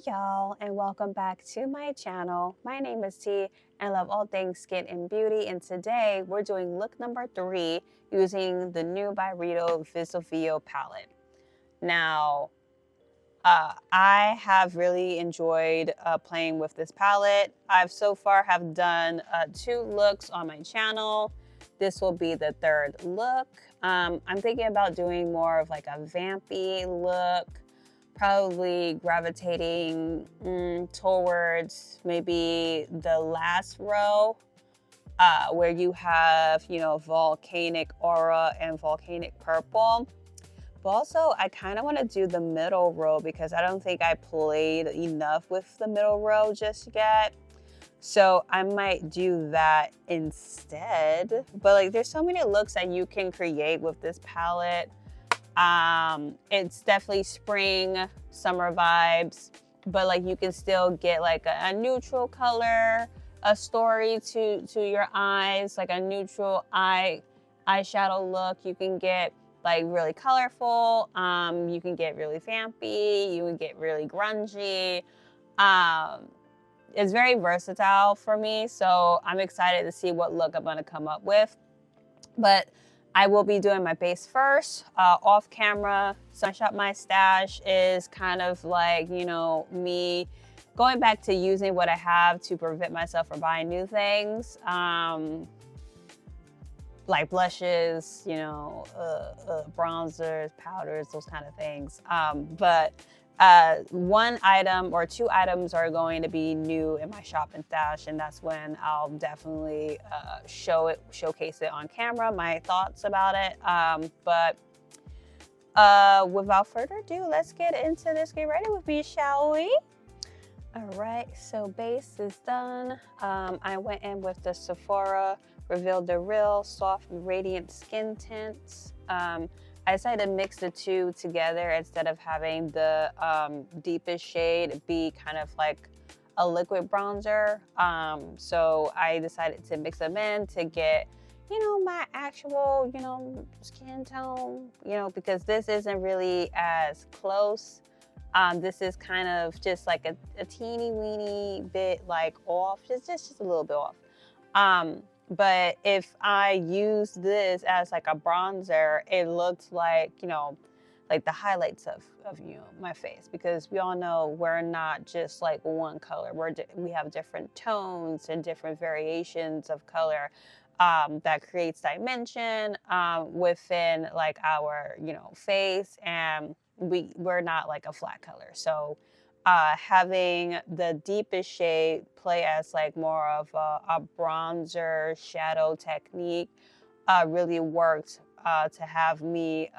y'all, and welcome back to my channel. My name is T and I love all things skin and beauty, and today we're doing look number 3 using the new Byredo Vesuvio palette. Now, I have really enjoyed playing with this palette. I've so far have done 2 looks on my channel. This will be the 3rd look. I'm thinking about doing more of like a vampy look, probably gravitating towards maybe the last row where you have, you know, volcanic aura and volcanic purple. But also, I kind of want to do the middle row because I don't think I played enough with the middle row just yet. So I might do that instead. But like, there's so many looks that you can create with this palette. It's definitely spring, summer vibes, but like you can still get like a neutral color, a story to your eyes, like a neutral eyeshadow look. You can get like really colorful, you can get really vampy, you can get really grungy. It's very versatile for me, so I'm excited to see what look I'm gonna come up with. But I will be doing my base first, off camera. So Shop My Stash is kind of like, you know, me going back to using what I have to prevent myself from buying new things. Like blushes, you know, bronzers, powders, those kind of things. But 1 item or 2 items are going to be new in my shop and stash, and that's when I'll definitely showcase it on camera, my thoughts about it. But without further ado, let's get into this. Get ready with me, shall we? All right, so base is done. I went in with the Sephora Reveal the Real Soft Radiant Skin Tints. I decided to mix the 2 together instead of having the deepest shade be kind of like a liquid bronzer. So I decided to mix them in to get, you know, my actual, you know, skin tone, you know, because this isn't really as close. This is kind of just like a teeny weeny bit like off, just a little bit off. But if I use this as like a bronzer, it looks like, you know, like the highlights of you know, my face, because we all know we're not just like one color. We have different tones and different variations of color that creates dimension within like our, you know, face, and we're not like a flat color. So having the deepest shade play as like more of a bronzer shadow technique really worked to have me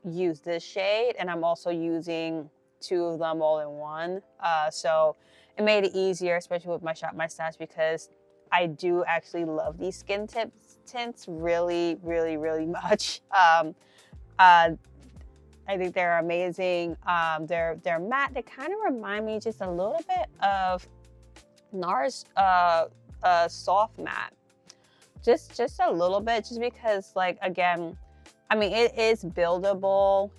use this shade, and I'm also using 2 of them all in one. So it made it easier, especially with my Shop My Stash, because I do actually love these skin tints really, really, really much. I think they're amazing. They're matte. They kind of remind me just a little bit of NARS soft matte. Just a little bit, just because, like, again, I mean, it is buildable.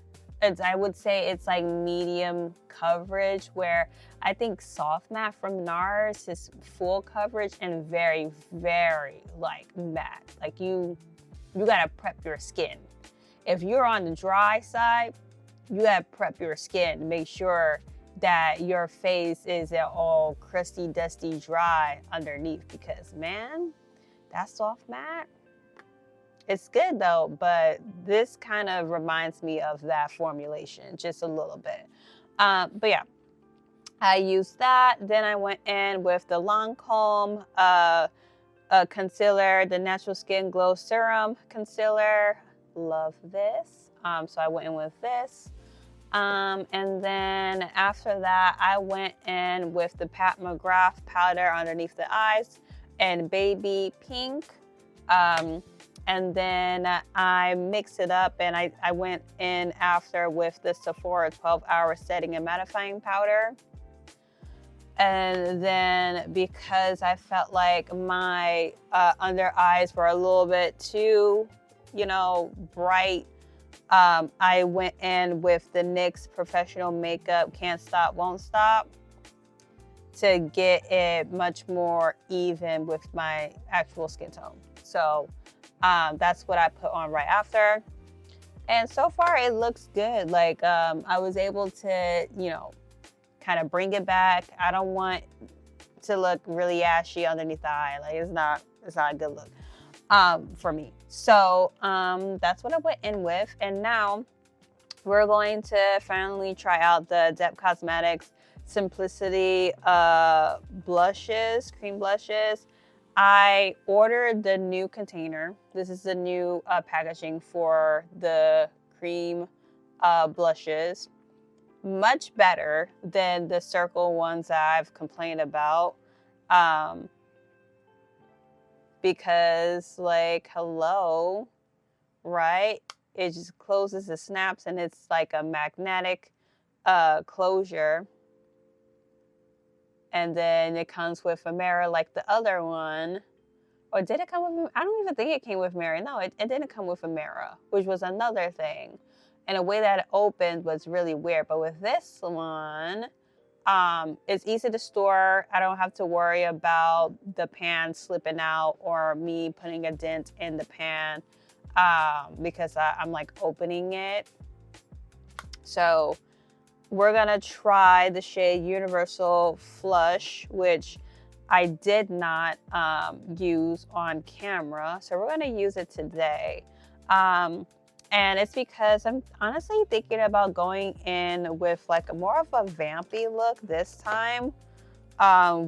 I would say it's like medium coverage, where I think soft matte from NARS is full coverage and very, very like matte. Like you gotta prep your skin. If you're on the dry side, you gotta prep your skin to make sure that your face isn't all crusty, dusty, dry underneath, because man, that soft matte, it's good though, but this kind of reminds me of that formulation just a little bit. But yeah, I used that. Then I went in with the Lancôme concealer, the Natural Skin Glow Serum Concealer. Love this. So I went in with this. And then after that, I went in with the McGrath powder underneath the eyes and baby pink. And then I mixed it up, and I went in after with the Sephora 12-hour setting and mattifying powder. And then because I felt like my under eyes were a little bit too, you know, bright, I went in with the NYX Professional Makeup Can't Stop, Won't Stop. to get it much more even with my actual skin tone. So that's what I put on right after. And so far it looks good. Like I was able to, you know, kind of bring it back. I don't want to look really ashy underneath the eye. Like it's not a good look for me. So that's what I went in with. And now we're going to finally try out the Depth Cosmetics Simplicity blushes, cream blushes. I ordered the new container. This is the new packaging for the cream blushes. Much better than the circle ones that I've complained about. Because like, hello, right? It just closes, it snaps, and it's like a magnetic closure. And then it comes with a mirror like the other one. Or did it come with, I don't even think it came with mirror. No, it didn't come with a mirror, which was another thing. And the way that it opened was really weird. But with this one, it's easy to store. I don't have to worry about the pan slipping out or me putting a dent in the pan because I'm like opening it. So we're gonna try the shade Universal Flush, which I did not use on camera. So we're gonna use it today. And it's because I'm honestly thinking about going in with like more of a vampy look this time.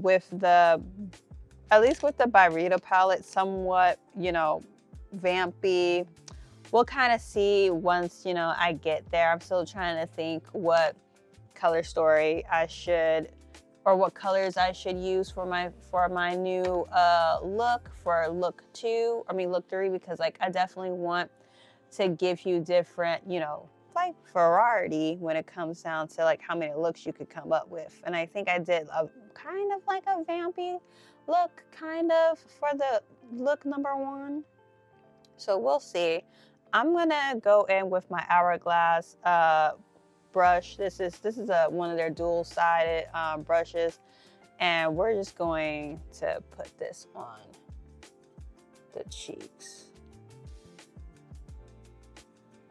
With the, at least with the Byredo palette, somewhat, you know, vampy. We'll kind of see once, you know, I get there. I'm still trying to think what color story I should, or what colors I should use for my new look, for look 3, because like I definitely want to give you different, you know, like variety when it comes down to like how many looks you could come up with. And I think I did a kind of like a vampy look kind of for the look number 1. So we'll see. I'm gonna go in with my Hourglass brush. This is one of their dual-sided brushes, and we're just going to put this on the cheeks.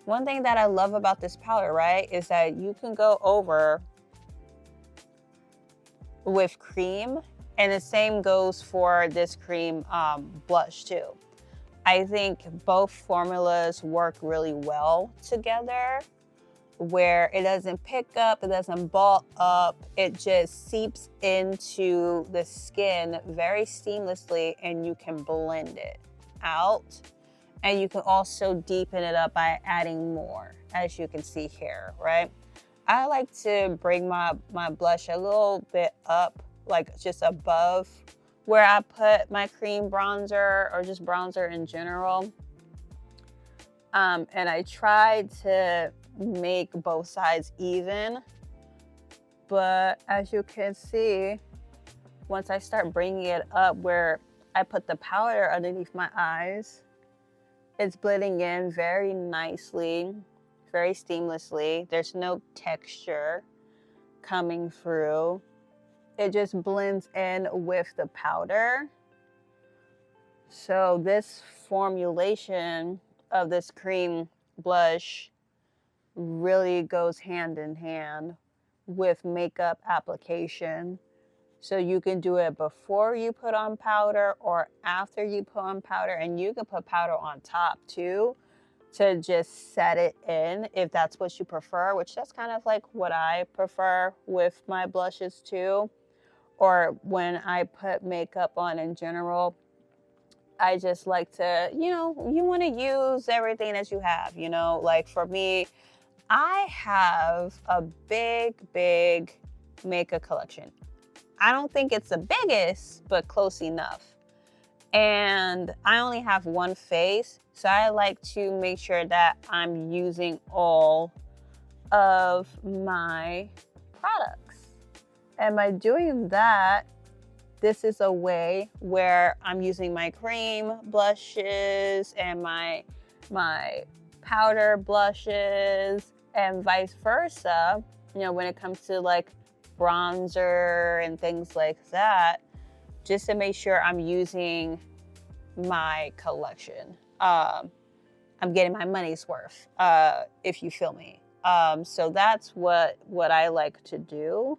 One thing that I love about this powder, right, is that you can go over with cream, and the same goes for this cream blush too. I think both formulas work really well together, where it doesn't pick up, it doesn't ball up, it just seeps into the skin very seamlessly, and you can blend it out. And you can also deepen it up by adding more, as you can see here, right? I like to bring my blush a little bit up, like just above where I put my cream bronzer, or just bronzer in general. And I tried to make both sides even, but as you can see, once I start bringing it up where I put the powder underneath my eyes, it's blending in very nicely, very seamlessly. There's no texture coming through. It just blends in with the powder. So this formulation of this cream blush really goes hand in hand with makeup application. So you can do it before you put on powder or after you put on powder, and you can put powder on top too to just set it in if that's what you prefer, which that's kind of like what I prefer with my blushes too. Or when I put makeup on in general, I just like to, you know, you want to use everything that you have, you know, like for me, I have a big makeup collection. I don't think it's the biggest, but close enough. And I only have one face, so I like to make sure that I'm using all of my products. And by doing that, this is a way where I'm using my cream blushes and my powder blushes and vice versa, you know, when it comes to like bronzer and things like that, just to make sure I'm using my collection. I'm getting my money's worth, if you feel me. So that's what I like to do.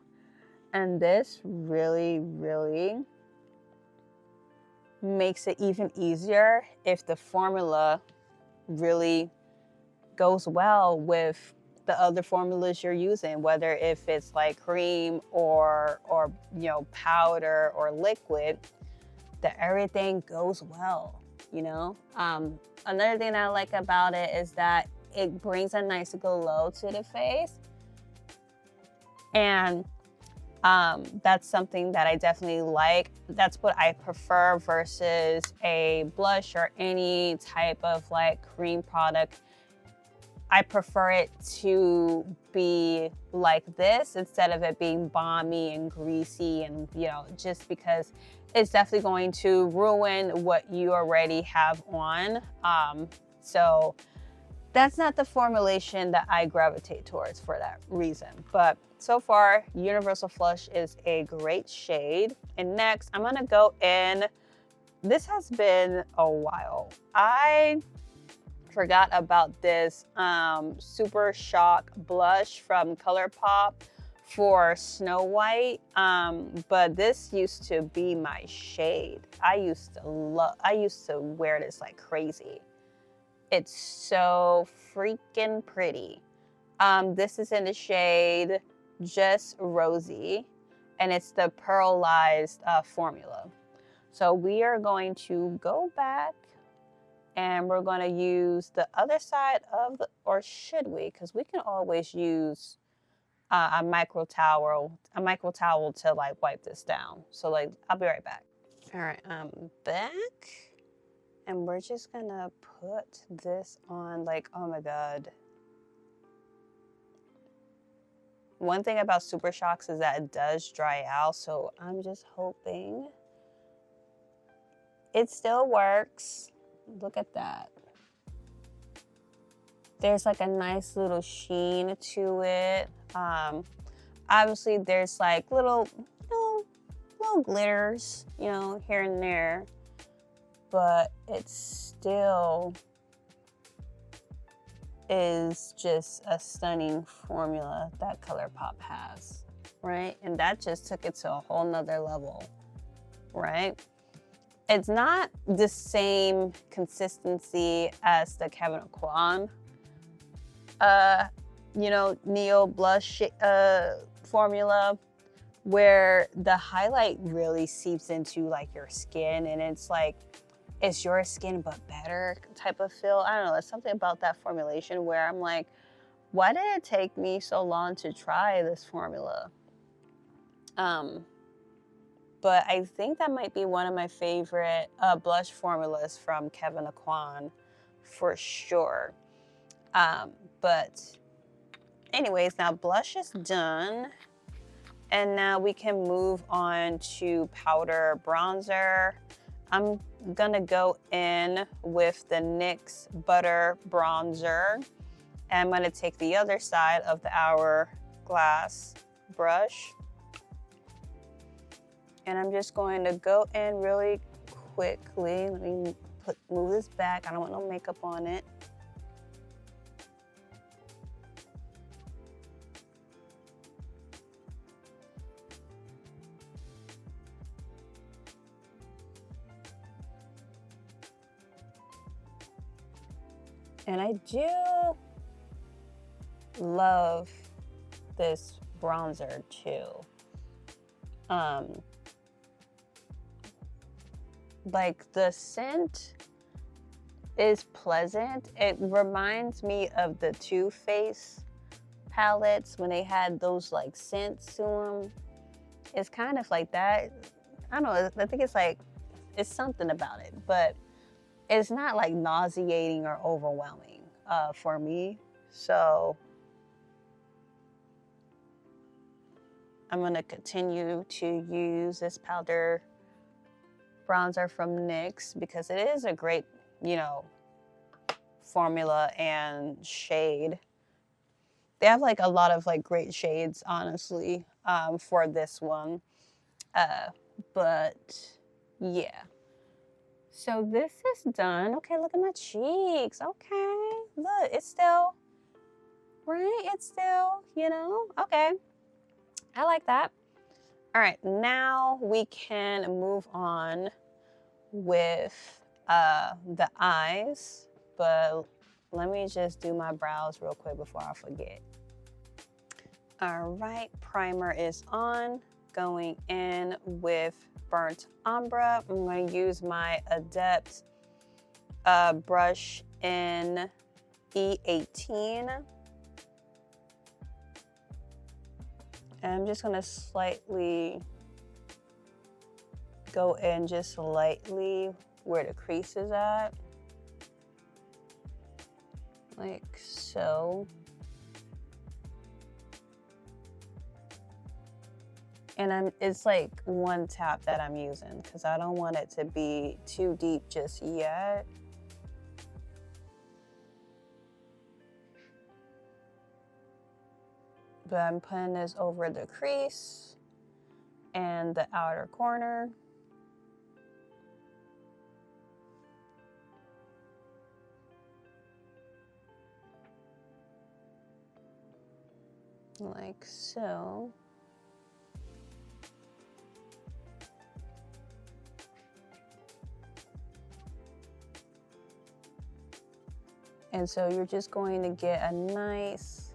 And this really, really makes it even easier if the formula really goes well with the other formulas you're using, whether if it's like cream or you know, powder or liquid, that everything goes well, you know. Another thing I like about it is that it brings a nice glow to the face, and that's something that I definitely like. That's what I prefer versus a blush or any type of like cream product. I prefer it to be like this instead of it being balmy and greasy, and you know, just because it's definitely going to ruin what you already have on. So that's not the formulation that I gravitate towards for that reason. But so far, Universal Flush is a great shade. And next, I'm gonna go in, this has been a while. I forgot about this Super Shock blush from ColourPop for Snow White, but this used to be my shade. I used to wear this like crazy. It's so freaking pretty. This is in the shade Just Rosy, and it's the pearlized formula. So we are going to go back and we're going to use the other side of the, or should we? Because we can always use a micro towel to like wipe this down. So like, I'll be right back. All right, I'm back. And we're just gonna put this on like, oh my God. One thing about Super Shocks is that it does dry out. So I'm just hoping it still works. Look at that. There's like a nice little sheen to it. Obviously there's like little glitters, you know, here and there, but it still is just a stunning formula that ColourPop has, right? And that just took it to a whole nother level, right? It's not the same consistency as the Kevyn Aucoin, you know, Neo Blush formula, where the highlight really seeps into like your skin, and it's like, it's your skin but better type of feel. I don't know, there's something about that formulation where I'm like, why did it take me so long to try this formula? But I think that might be one of my favorite blush formulas from Kevyn Aucoin for sure. But anyways, now blush is done. And now we can move on to powder bronzer. I'm gonna go in with the NYX Butter Bronzer. And I'm gonna take the other side of the hourglass brush. And I'm just going to go in really quickly. Let me move this back. I don't want no makeup on it. And I do love this bronzer too. Like the scent is pleasant. It reminds me of the Too Faced palettes when they had those like scents to them. It's kind of like that. I don't know, I think it's like, it's something about it, but it's not like nauseating or overwhelming for me. So I'm gonna continue to use this powder bronzer from NYX because it is a great, you know, formula and shade. They have like a lot of like great shades, honestly. for this one. But yeah. So this is done. Okay, look at my cheeks. Okay, look, it's still, right? It's still, you know, okay. I like that. All right, now we can move on with the eyes, but let me just do my brows real quick before I forget. All right, primer is on. Going in with burnt ombre. I'm going to use my Adept brush in E18. And I'm just going to slightly go in just lightly where the crease is at. Like so. And it's like one tap that I'm using because I don't want it to be too deep just yet. But I'm putting this over the crease and the outer corner. Like so. And so you're just going to get a nice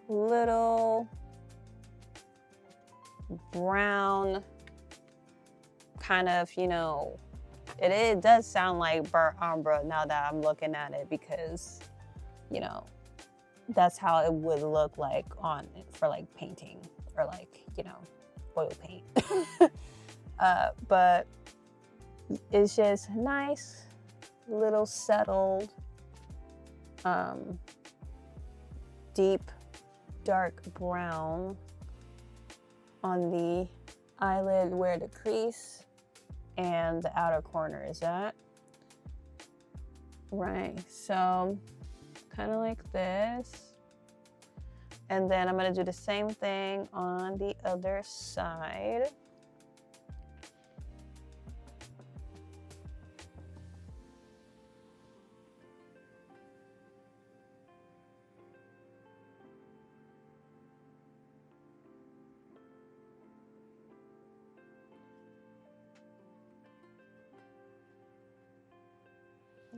little brown kind of, you know, it does sound like burnt ombre now that I'm looking at it because, you know, that's how it would look like on for like painting or like, you know, oil paint. But it's just nice, little settled, deep dark brown on the eyelid where the crease and the outer corner is at. Right, so kind of like this. And then I'm gonna do the same thing on the other side.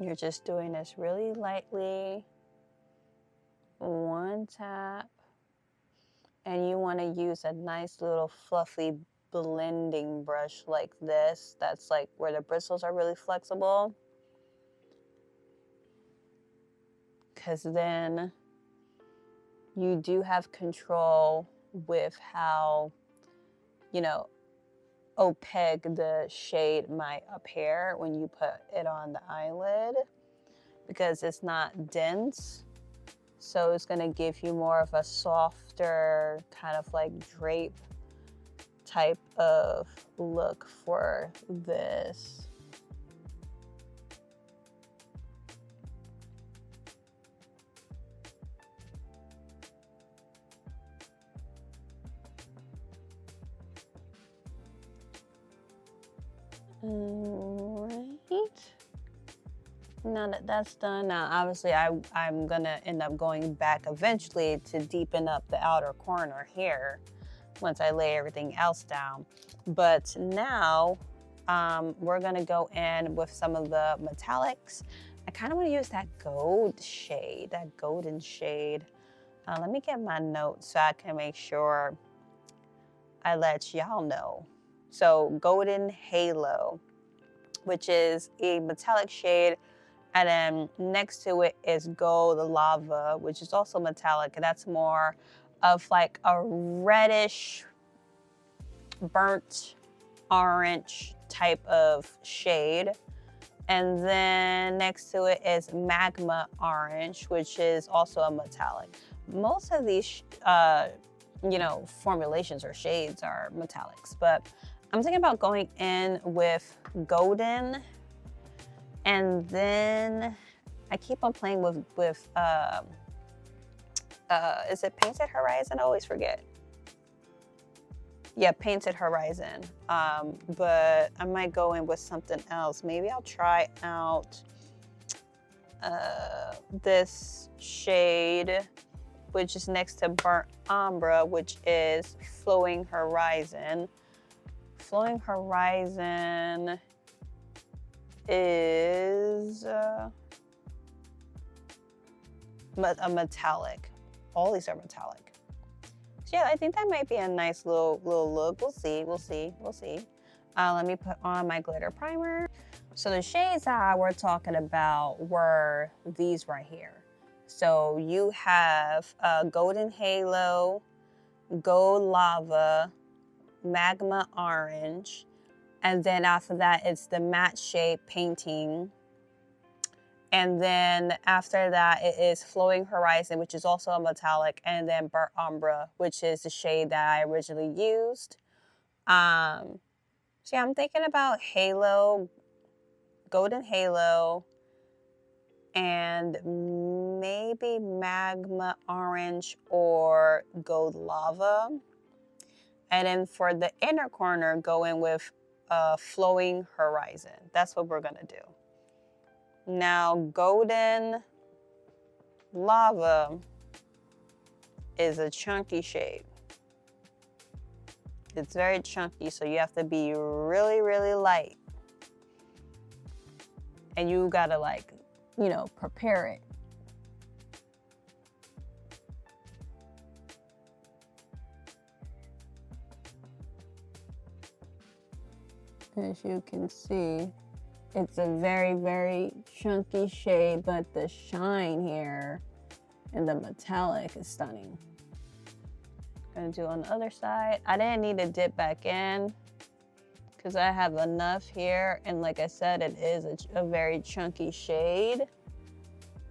You're just doing this really lightly, one tap, and you want to use a nice little fluffy blending brush like this. That's like where the bristles are really flexible, because then you do have control with how, you know, opaque the shade might appear when you put it on the eyelid, because it's not dense, so it's going to give you more of a softer kind of like drape type of look for this. Right. Now that that's done, now obviously I'm gonna end up going back eventually to deepen up the outer corner here once I lay everything else down. But now we're gonna go in with some of the metallics. I kind of want to use that gold shade, that golden shade. Let me get my notes so I can make sure I let y'all know. So Golden Halo, which is a metallic shade, and then next to it is Gold Lava, which is also metallic, and that's more of like a reddish, burnt orange type of shade. And then next to it is Magma Orange, which is also a metallic. Most of these, you know, formulations or shades are metallics, but I'm thinking about going in with golden, and then I keep on playing with is it Painted Horizon? I always forget. Yeah, Painted Horizon. But I might go in with something else. Maybe I'll try out this shade, which is next to Burnt Ombre, which is Flowing Horizon. Flowing Horizon is a metallic. All these are metallic. So yeah, I think that might be a nice little look. We'll see. Let me put on my glitter primer. So the shades that we're talking about were these right here. So you have Golden Halo, Gold Lava, Magma Orange, and then after that it's the Matte Shade Painting. And then after that it is Flowing Horizon, which is also a metallic, and then Burnt Ombre, which is the shade that I originally used. So yeah, I'm thinking about Halo, Golden Halo, and maybe Magma Orange or Gold Lava. And then for the inner corner, go in with Flowing Horizon. That's what we're gonna do. Now, Golden Lava is a chunky shade. It's very chunky, so you have to be really, really light. And you gotta, like, you know, prepare it. As you can see, it's a very, very chunky shade, but the shine here and the metallic is stunning. Gonna do on the other side. I didn't need to dip back in because I have enough here. And like I said, it is a very chunky shade.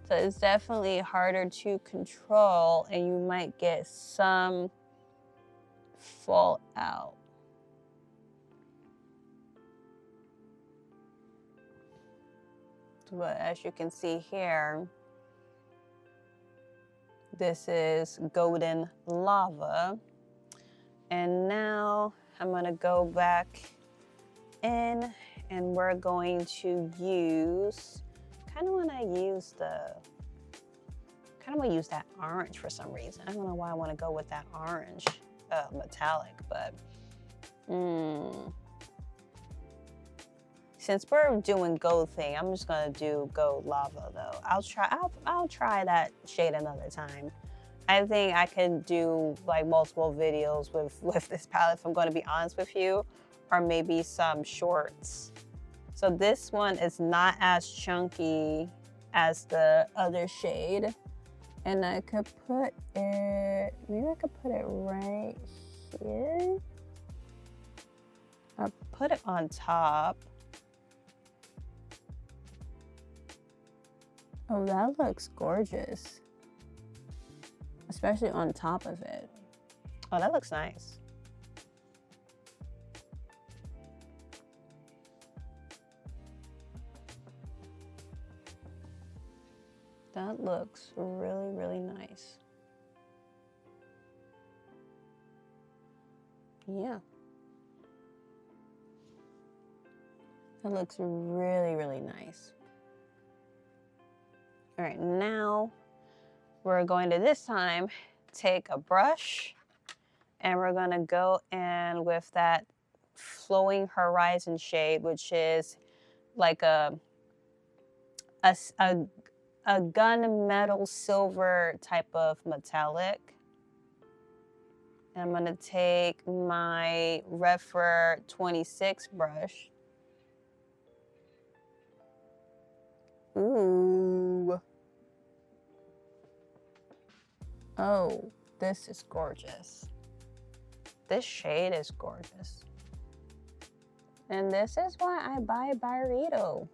So it's definitely harder to control and you might get some fallout. But as you can see here, this is Golden Lava. And now I'm gonna go back in and we're going to use, kind of want to use that orange for some reason. I don't know why I want to go with that orange metallic, but since we're doing gold thing, I'm just gonna do Gold Lava though. I'll try that shade another time. I think I can do like multiple videos with this palette, if I'm gonna be honest with you, or maybe some shorts. So this one is not as chunky as the other shade. And I could put it, maybe I could put it right here. I'll put it on top. Oh, that looks gorgeous. Especially on top of it. Oh, that looks nice. That looks really, really nice. Yeah. That looks really, really nice. All right, now we're going to this time take a brush and we're gonna go in with that Flowing Horizon shade, which is like a gunmetal silver type of metallic. And I'm gonna take my Refer 26 brush. Ooh. Oh, this is gorgeous. This shade is gorgeous. And this is why I buy Byredo.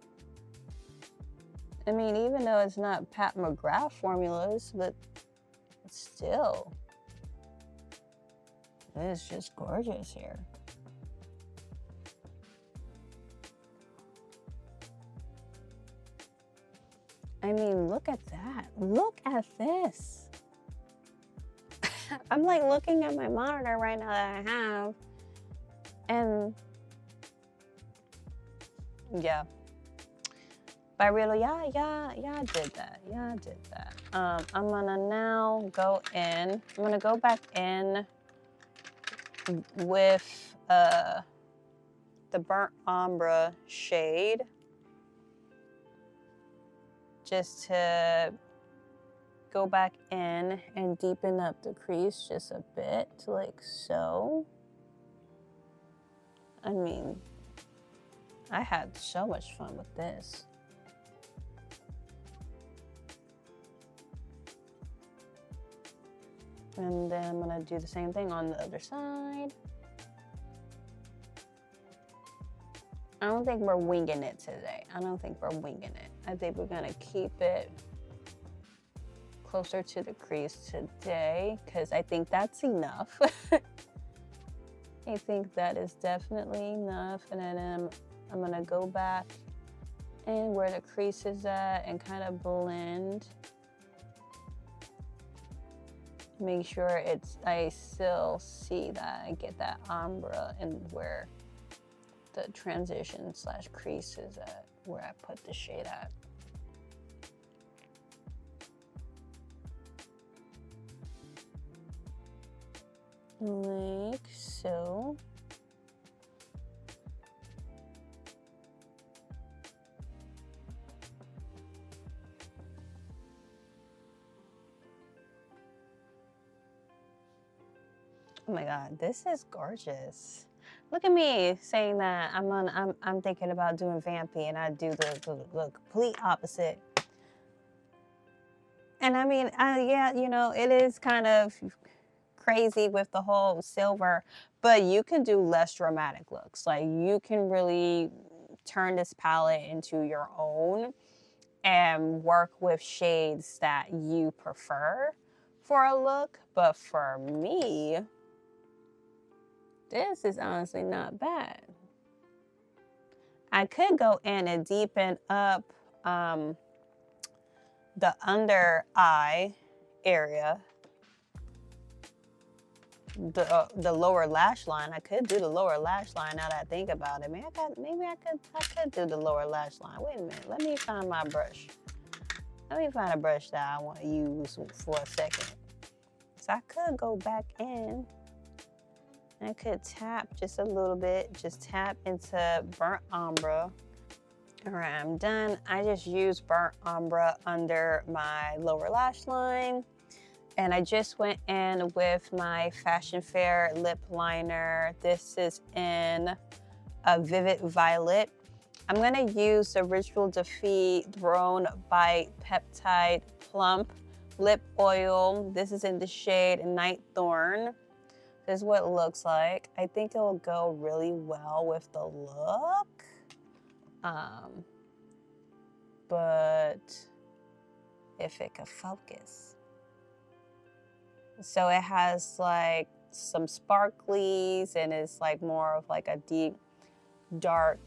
I mean, even though it's not Pat McGrath formulas, but still, it's just gorgeous here. I mean, look at that. Look at this. I'm like looking at my monitor right now that I have, And yeah, Byredo, yeah, did that. Yeah, I did that. I'm gonna now go in. I'm gonna go back in with the burnt ombre shade, just to go back in and deepen up the crease just a bit, like so. I mean, I had so much fun with this. And then I'm gonna do the same thing on the other side. I don't think we're winging it today. I don't think we're winging it. I think we're gonna keep it closer to the crease today, because I think that's enough. I think that is definitely enough. And then I'm gonna go back and where the crease is at and kind of blend. Make sure I still see that I get that ombre and where the transition / crease is at, where I put the shade at. Like so. Oh my God, this is gorgeous. Look at me saying that I'm thinking about doing vampy, and I do the complete opposite. And I mean, yeah, you know, it is kind of crazy with the whole silver, but you can do less dramatic looks. Like, you can really turn this palette into your own and work with shades that you prefer for a look. But for me, this is honestly not bad. I could go in and deepen up the under eye area, the lower lash line. I could do the lower lash line now that I think about it. Maybe I could do the lower lash line. Wait a minute. Let me find my brush. Let me find a brush that I want to use for a second. So I could go back in. I could tap just a little bit, just tap into burnt ombre. All right, I'm done. I just used burnt ombre under my lower lash line. And I just went in with my Fashion Fair lip liner. This is in a Vivid Violet. I'm gonna use the Ritual Defeat Throne by Peptide Plump Lip Oil. This is in the shade Night Thorn. This is what it looks like. I think it'll go really well with the look. But if it could focus. So it has like some sparklies, and it's like more of like a deep, dark,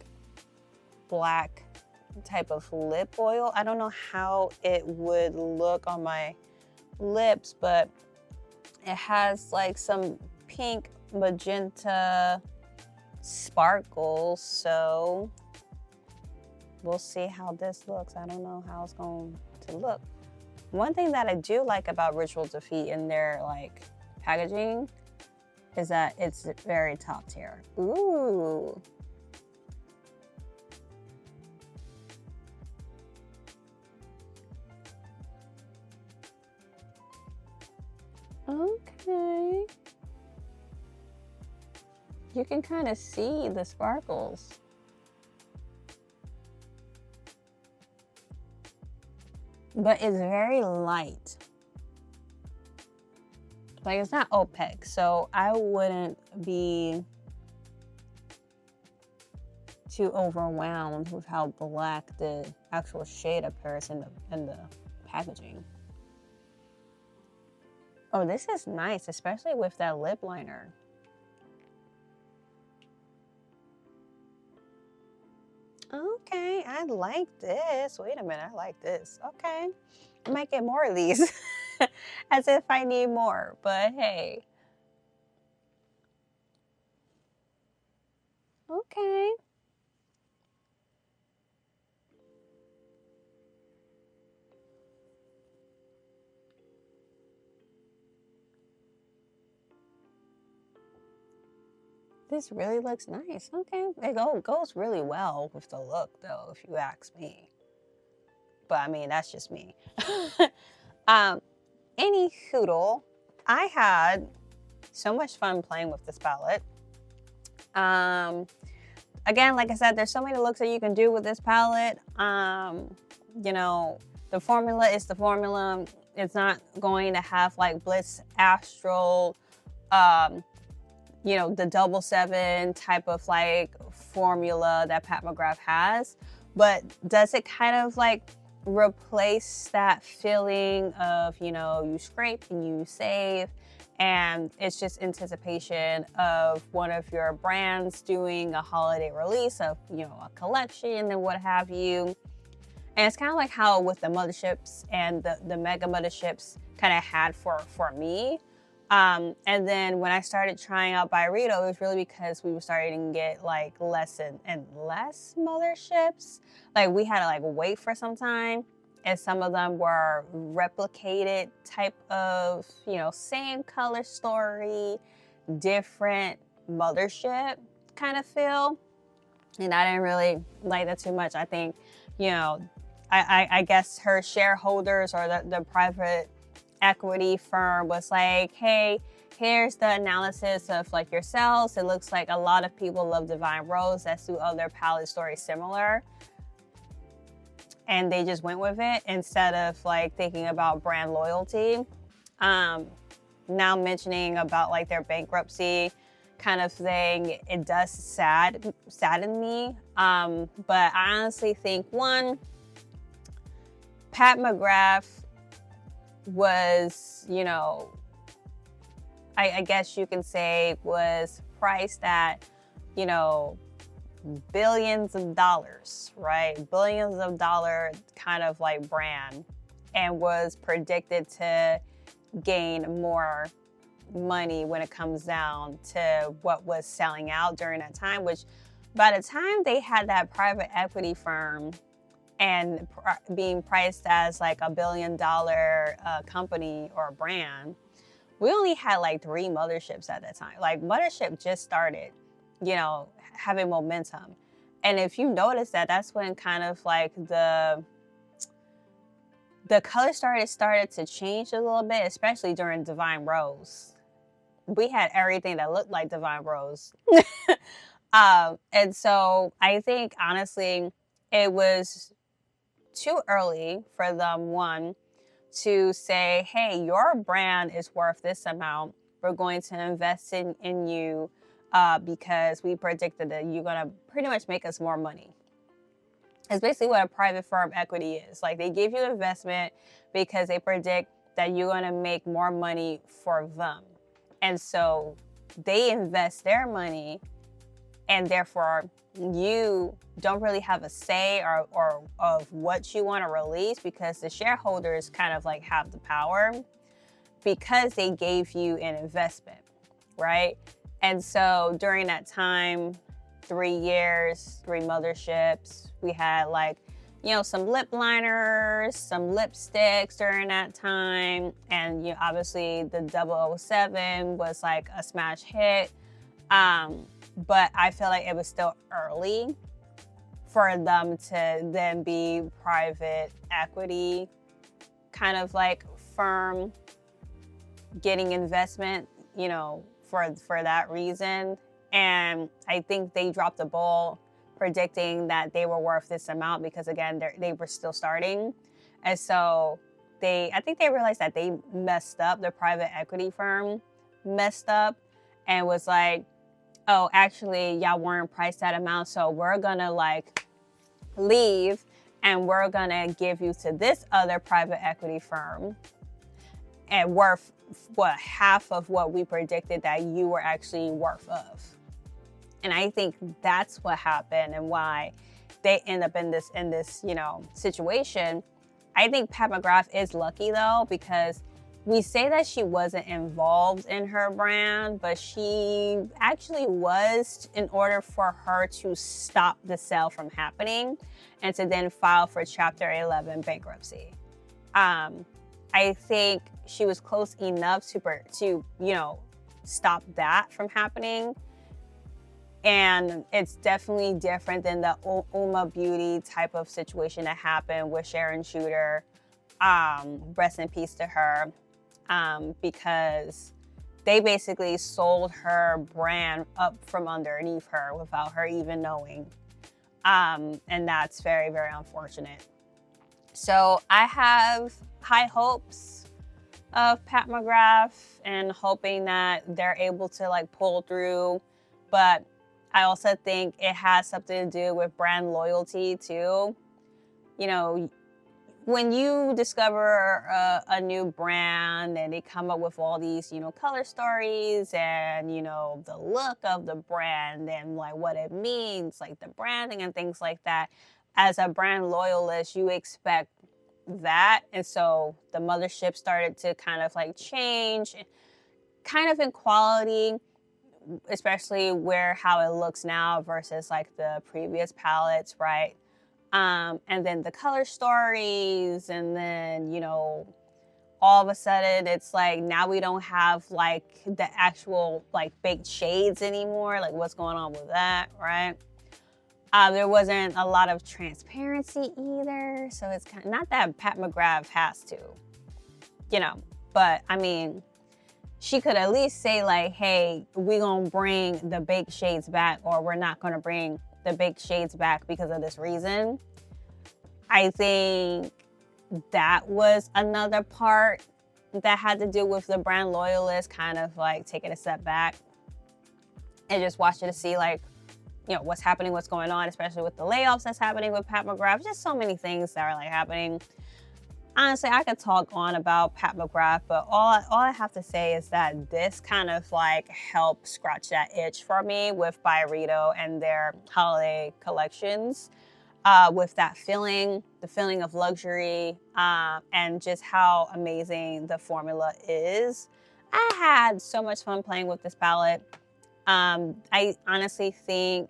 black type of lip oil. I don't know how it would look on my lips, but it has like some pink, magenta sparkles. So we'll see how this looks. I don't know how it's going to look. One thing that I do like about Ritual Defeat in their like packaging is that it's very top tier. Ooh. Okay. You can kind of see the sparkles. But it's very light. Like, it's not opaque, so I wouldn't be too overwhelmed with how black the actual shade appears in the packaging. Oh, this is nice, especially with that lip liner. Okay, I like this. Wait a minute, I like this. Okay, I might get more of these. As if I need more, but hey. Okay. This really looks nice. Okay. It goes really well with the look, though, if you ask me. But I mean, that's just me. Any hoodle, I had so much fun playing with this palette. Again, like I said, there's so many looks that you can do with this palette. You know, the formula is the formula. It's not going to have like Blitz Astral, you know, the 777 type of like formula that Pat McGrath has. But does it kind of like replace that feeling of, you know, you scrape and you save, and it's just anticipation of one of your brands doing a holiday release of, you know, a collection and what have you. And it's kind of like how with the motherships and the mega motherships kind of had for me. And then when I started trying out Byredo, it was really because we were starting to get like less and less motherships. Like we had to like wait for some time, and some of them were replicated type of, you know, same color story, different mothership kind of feel. And I didn't really like that too much. I think, you know, I guess her shareholders or the private equity firm was like, hey, here's the analysis of like your sales. It looks like a lot of people love Divine Rose. That's two other palette stories similar. And they just went with it instead of like thinking about brand loyalty. Now mentioning about like their bankruptcy kind of thing, it does sadden me. But I honestly think, one, Pat McGrath was, you know, I guess you can say was priced at, you know, billions of dollars, right? Billions of dollar kind of like brand, and was predicted to gain more money when it comes down to what was selling out during that time, which by the time they had that private equity firm and being priced as like $1 billion company or brand, we only had like 3 motherships at that time. Like mothership just started, you know, having momentum. And if you notice that, that's when kind of like the color started to change a little bit, especially during Divine Rose. We had everything that looked like Divine Rose. And so I think honestly, it was too early for them, one, to say, hey, your brand is worth this amount. We're going to invest in you because we predicted that you're going to pretty much make us more money. It's basically what a private firm equity is. Like they give you investment because they predict that you're going to make more money for them. And so they invest their money, and therefore you don't really have a say or of what you want to release, because the shareholders kind of like have the power because they gave you an investment, right? And so during that time, 3 years, 3 motherships, we had like, you know, some lip liners, some lipsticks during that time. And, you know, obviously the 007 was like a smash hit. But I feel like it was still early for them to then be private equity kind of like firm getting investment, you know, for that reason. And I think they dropped the ball predicting that they were worth this amount because, again, they were still starting. And so I think they realized that they messed up. The private equity firm messed up and was like, oh, actually, y'all weren't priced that amount, so we're gonna like leave and we're gonna give you to this other private equity firm and worth what, half of what we predicted that you were actually worth of. And I think that's what happened and why they end up in this, you know, situation. I think Pat McGrath is lucky though, because we say that she wasn't involved in her brand, but she actually was, in order for her to stop the sale from happening and to then file for Chapter 11 bankruptcy. I think she was close enough to you know, stop that from happening. And it's definitely different than the Uma Beauty type of situation that happened with Sharon Shooter. Rest in peace to her. Because they basically sold her brand up from underneath her without her even knowing. And that's very, very unfortunate. So I have high hopes of Pat McGrath and hoping that they're able to like pull through. But I also think it has something to do with brand loyalty too. You know, when you discover a new brand and they come up with all these, you know, color stories and, you know, the look of the brand and like what it means, like the branding and things like that, as a brand loyalist, you expect that. And so the mothership started to kind of like change, kind of in quality, especially how it looks now versus like the previous palettes, right? And then the color stories, and then, you know, all of a sudden it's like now we don't have like the actual like baked shades anymore. Like what's going on with that, right? There wasn't a lot of transparency either. So it's kind of, not that Pat McGrath has to, you know, but I mean, she could at least say like, hey, we're gonna bring the baked shades back, or we're not gonna bring the baked shades back because of this reason. I think that was another part that had to do with the brand loyalist kind of like taking a step back and just watching to see like, you know, what's happening, what's going on, especially with the layoffs that's happening with Pat McGrath. Just so many things that are like happening. Honestly, I could talk on about Pat McGrath, but all I have to say is that this kind of like helped scratch that itch for me with Byredo and their holiday collections, with that feeling, the feeling of luxury, and just how amazing the formula is. I had so much fun playing with this palette. I honestly think,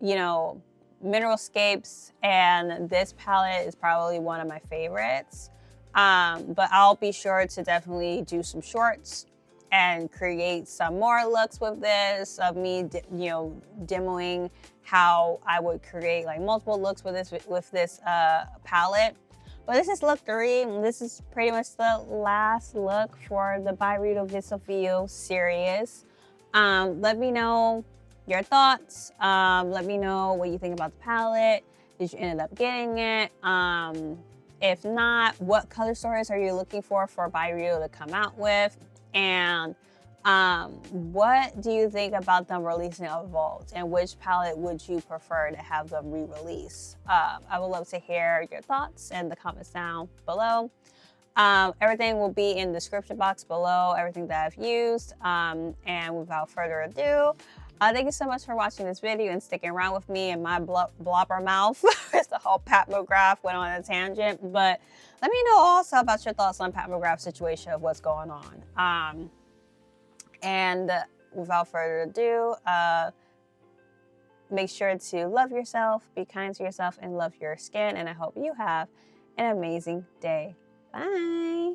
you know, Mineralscapes and this palette is probably one of my favorites. But I'll be sure to definitely do some shorts and create some more looks with this, of me, you know, demoing how I would create like multiple looks with this palette. But this is look 3, and this is pretty much the last look for the Byredo Vesuvio series. Let me know your thoughts. Let me know what you think about the palette. Did you end up getting it? If not, what color stories are you looking for Byredo to come out with? And what do you think about them releasing a vault? And which palette would you prefer to have them re-release? I would love to hear your thoughts in the comments down below. Everything will be in the description box below, everything that I've used. And without further ado, thank you so much for watching this video and sticking around with me and my blobber mouth as the whole Pat McGrath went on a tangent. But let me know also about your thoughts on Pat McGrath's situation of what's going on. And without further ado, make sure to love yourself, be kind to yourself, and love your skin. And I hope you have an amazing day. Bye.